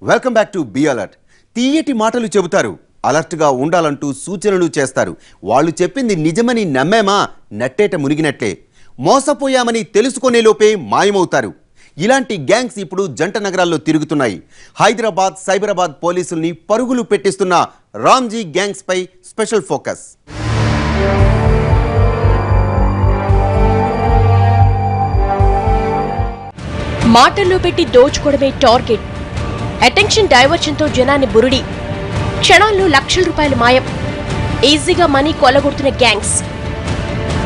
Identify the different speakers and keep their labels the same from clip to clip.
Speaker 1: Welcome back to be alert. తీయటి మాటలు చెబుతారు, అలర్ట్గా ఉండాలంటూ సూచనలు చేస్తారు. వాళ్ళు చెప్పింది నిజమని నమ్మేమా నట్టేట మునిగినట్లే. మోసపోయామని తెలుసుకునే లోపే మాయమవుతారు. ఇలాంటి గ్యాంగ్స్ ఇప్పుడు జంట నగరాల్లో తిరుగుతున్నాయి. హైదరాబాద్, సైబరాబాద్ పోలీసుల్ని పరుగులు పెట్టిస్తున్న రామ్జీ గ్యాంగ్స్ పై స్పెషల్ ఫోకస్.
Speaker 2: మాటల్లో పెట్టి దోచుకోవడమే టార్గెట్. అటెన్షన్ డైవర్షన్ తో జనాన్ని బురుడి, క్షణాల్లో లక్షల రూపాయలు మాయం. ఈజీగా మనీ కొల్లగొడుతున్న గ్యాంగ్స్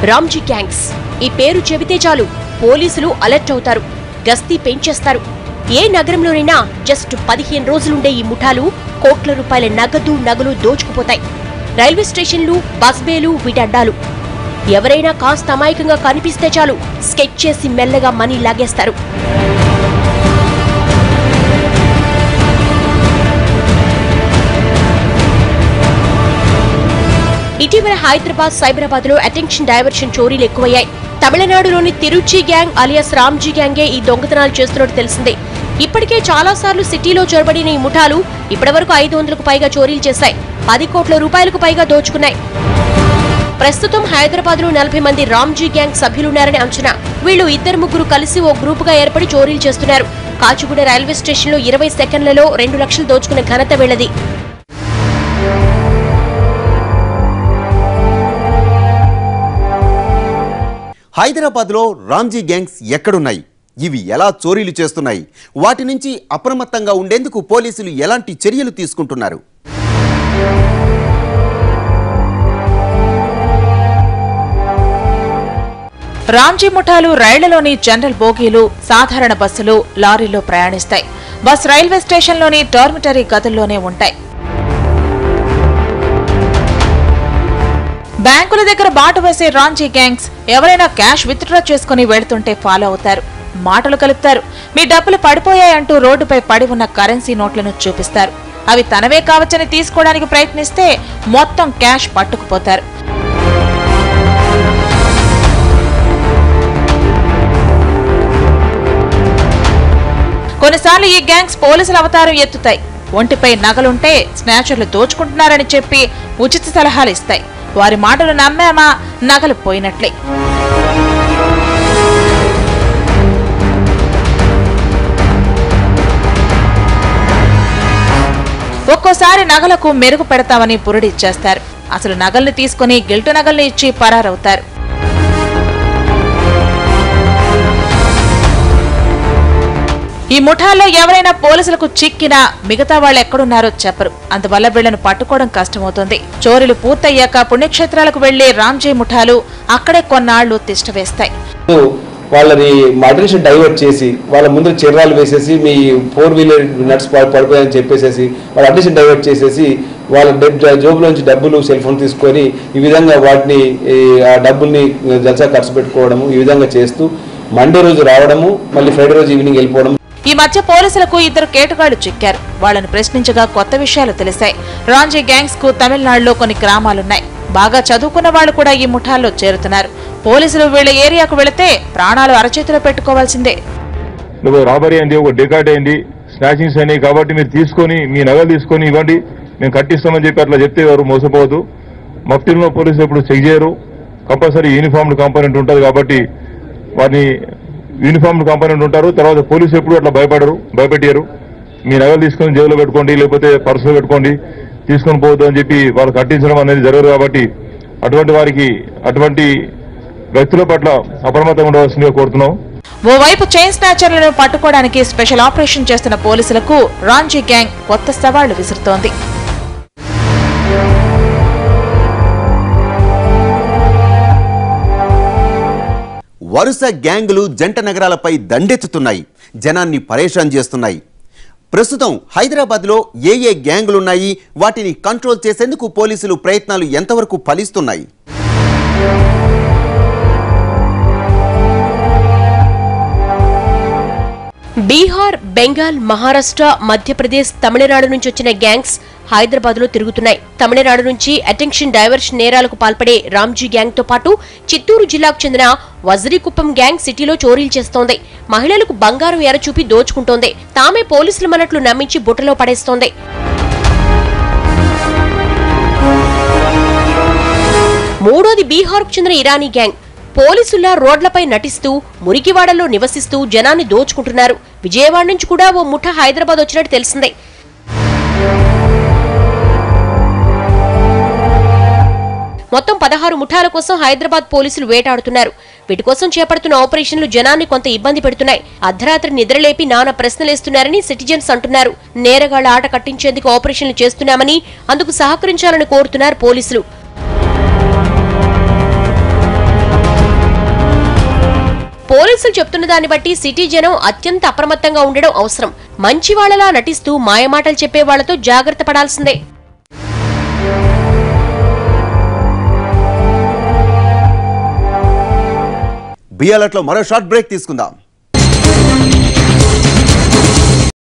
Speaker 2: రామ్జీ గ్యాంగ్స్. ఈ పేరు చెబితే చాలు పోలీసులు అలర్ట్ అవుతారు, గస్తీ పెంచేస్తారు. ఏ నగరంలోనైనా జస్ట్ 15 రోజులుండే ఈ ముఠాలు కోట్ల రూపాయల నగలు దోచుకుపోతాయి. రైల్వే స్టేషన్లు, బస్ బేలు వీటి అడ్డాలు. ఎవరైనా కాస్త అమాయకంగా కనిపిస్తే చాలు స్కెచ్ చేసి మెల్లగా మనీ లాగేస్తారు. ఇటీవల హైదరాబాద్, సైబరాబాద్ లో అటెన్షన్ డైవర్షన్ చోరీలు ఎక్కువయ్యాయి. తమిళనాడులోని తిరుచి గ్యాంగ్ అలియాస్ రామ్జీ గ్యాంగే ఈ దొంగతనాలు చేస్తున్నట్టు తెలిసిందే. ఇప్పటికే చాలా సార్లు సిటీలో చొరబడిన ఈ ముఠాలు ఇప్పటివరకు 500కు పైగా చోరీలు చేశాయి. 10 కోట్ల రూపాయలకు పైగా దోచుకున్నాయి. ప్రస్తుతం హైదరాబాద్ లో 40 మంది రామ్జీ గ్యాంగ్ సభ్యులున్నారని అంచనా. వీళ్లు 2-3 కలిసి ఓ గ్రూపుగా ఏర్పడి చోరీలు చేస్తున్నారు. కాచిగూడ రైల్వే స్టేషన్ లో 20 సెకండ్లలో 2 లక్షలు దోచుకునే ఘనత వీళ్లది.
Speaker 1: హైదరాబాద్లో రామ్జీ గ్యాంగ్స్ ఎక్కడున్నాయి? ఇవి ఎలా చోరీలు చేస్తున్నాయి? వాటి నుంచి అప్రమత్తంగా ఉండేందుకు పోలీసులు ఎలాంటి చర్యలు తీసుకుంటున్నారు?
Speaker 3: రామ్జీ ముఠాలు రైళ్లలోని జనరల్ బోగీలు, సాధారణ బస్సులు, లారీల్లో ప్రయాణిస్తాయి. బస్ రైల్వే స్టేషన్లోని డార్మిటరీ గదుల్లోనే ఉంటాయి. బ్యాంకుల దగ్గర బాటు వేసే రామ్జీ గ్యాంగ్స్ ఎవరైనా క్యాష్ విత్డ్రా చేసుకుని వెళుతుంటే ఫాలో అవుతారు. మాటలు కలుపుతారు. మీ డబ్బులు పడిపోయాయంటూ రోడ్డుపై పడి ఉన్న కరెన్సీ నోట్లను చూపిస్తారు. అవి తనవే కావచ్చని తీసుకోవడానికి ప్రయత్నిస్తే మొత్తం క్యాష్ పట్టుకుపోతారు. కొన్నిసార్లు ఈ గ్యాంగ్స్ పోలీసుల అవతారం ఎత్తుతాయి. ఒంటిపై నగలుంటే స్నాచర్లు దోచుకుంటున్నారని చెప్పి ఉచిత సలహాలు ఇస్తాయి. వారి మాటలు నమ్మామా నగలు పోయినట్లే. ఒక్కోసారి నగలకు మెరుగు పెడతామని పురుడిచ్చేస్తారు. అసలు నగల్ని తీసుకుని గిల్టు నగల్ని ఇచ్చి పరారవుతారు. ఈ ముఠాల్లో ఎవరైనా పోలీసులకు చిక్కినా మిగతా వాళ్ళు ఎక్కడున్నారో చెప్పరు. అందువల్ల వీళ్లను పట్టుకోవడం కష్టమవుతుంది. చోరీలు పూర్తయ్యాక పుణ్యక్షేత్రాలకు వెళ్లే రామ్జీ ముఠాలు అక్కడే కొన్నాళ్లు తిష్టవేస్తాయి.
Speaker 4: వాళ్ళని అటెన్షన్ డైవర్ట్ చేసి వాళ్ళ ముందు చర్రాలు వేసేసి మీ 4 వీలర్ నట్స్ పడిపోయాయని చెప్పేసేసి వాళ్ళ అటెన్షన్ డైవర్ట్ చేసేసి వాళ్ళ జోబులోంచి డబ్బులు, సెల్ ఫోన్ తీసుకొని ఈ విధంగా వాటిని ఆ డబ్బుల్ని జల్సా ఖర్చు పెట్టుకోవడము, ఈ విధంగా చేస్తూ మండే రోజు రావడము, మళ్ళీ ఫ్రైడే రోజు ఈవినింగ్ వెళ్ళిపోవడం.
Speaker 3: ఈ మధ్య పోలీసులకు 2 కేటుగాళ్లు చిక్కారు. వాళ్లను ప్రశ్నించగా కొత్త విషయాలు తెలిసాయి. రామ్జీ గ్యాంగ్స్ కు తమిళనాడులో కొన్ని గ్రామాలున్నాయి. బాగా చదువుకున్న వాళ్లు కూడా ఈ ముఠాల్లో చేరుతున్నారు. పోలీసులు వీళ్ల ఏరియాకు వెళితే ప్రాణాలు అరచేతిలో పెట్టుకోవాల్సిందే.
Speaker 5: రాబరీ అయింది, ఒక డెకాట్ అయింది, స్నాచింగ్స్ అయినాయి కాబట్టి మీరు తీసుకొని మీ నగలు తీసుకొని ఇవ్వండి, మేము కట్టిస్తామని చెప్పి అట్లా చెప్తే ఎవరు మోసపోవద్దు. మఫ్టీలో పోలీసులు ఎప్పుడు చెక్ చేయరు. కంపల్సరీ యూనిఫామ్డ్ కాంపోనెంట్ ఉంటుంది కాబట్టి వారిని యూనిఫామ్డ్ కాంపోనెంట్ ఉంటారు. తర్వాత పోలీసులు ఎప్పుడు అట్లా భయపెట్టారు. మీ నగలు తీసుకొని జేబులో పెట్టుకోండి, లేకపోతే పర్సులో పెట్టుకోండి, తీసుకొని పోవద్దు అని చెప్పి వాళ్ళు కట్టించడం అనేది జరగదు. కాబట్టి అటువంటి వ్యక్తుల పట్ల అప్రమత్తంగా ఉండవలసిందిగా కోరుతున్నాం.
Speaker 3: ఓవైపు చైన్ స్నాచర్లను పట్టుకోవడానికి స్పెషల్ ఆపరేషన్ చేస్తున్న పోలీసులకు రామ్జీ గ్యాంగ్ కొత్త సవాళ్లు విసురుతోంది.
Speaker 1: వరుస గ్యాంగులు జంట నగరాలపై దండెత్తుతున్నాయి, జనాన్ని పరేషాన్ చేస్తున్నాయి. ప్రస్తుతం హైదరాబాద్లో ఏ గ్యాంగులున్నాయి, వాటిని కంట్రోల్ చేసేందుకు పోలీసులు ప్రయత్నాలు ఎంతవరకు ఫలిస్తున్నాయి?
Speaker 2: బీహార్, బెంగాల్, మహారాష్ట్ర, మధ్యప్రదేశ్, తమిళనాడు నుంచి వచ్చిన గ్యాంగ్స్ హైదరాబాద్లో తిరుగుతున్నాయి. తమిళనాడు నుంచి అటెన్షన్ డైవర్షన్ నేరాలకు పాల్పడే రామ్జీ గ్యాంగ్ తో పాటు చిత్తూరు జిల్లాకు చెందిన వజ్రీకుప్పం గ్యాంగ్ సిటీలో చోరీలు చేస్తోంది. మహిళలకు బంగారం ఎరచూపి దోచుకుంటోంది. తామే పోలీసులమన్నట్లు నమ్మించి బుట్టలో పడేస్తోంది. మూడోది బీహార్కు చెందిన ఇరానీ గ్యాంగ్. పోలీసుల్లా రోడ్లపై నటిస్తూ మురికివాడల్లో నివసిస్తూ జనాన్ని దోచుకుంటున్నారు. విజయవాడ నుంచి కూడా ఓ ముఠా హైదరాబాద్ వచ్చినట్టు తెలిసిందే. మొత్తం 16 ముఠాల కోసం హైదరాబాద్ పోలీసులు వేటాడుతున్నారు. వీటి కోసం చేపడుతున్న ఆపరేషన్లు జనాన్ని కొంత ఇబ్బంది పెడుతున్నాయి. అర్ధరాత్రి నిద్రలేపి నానా ప్రశ్నలేస్తున్నారని సిటిజన్స్ అంటున్నారు. నేరగాళ్ల ఆట కట్టించేందుకు ఆపరేషన్లు చేస్తున్నామని, అందుకు సహకరించాలని కోరుతున్నారు పోలీసులు. పోలీసులు చెప్తున్న దాన్ని బట్టి సిటీ జనం అత్యంత అప్రమత్తంగా ఉండడం అవసరం. మంచివాళ్లలా నటిస్తూ మాయమాటలు చెప్పే వాళ్లతో జాగ్రత్త పడాల్సిందే.
Speaker 1: బిఎల్ఎట్లో మరో షార్ట్ బ్రేక్ తీసుకుందాం.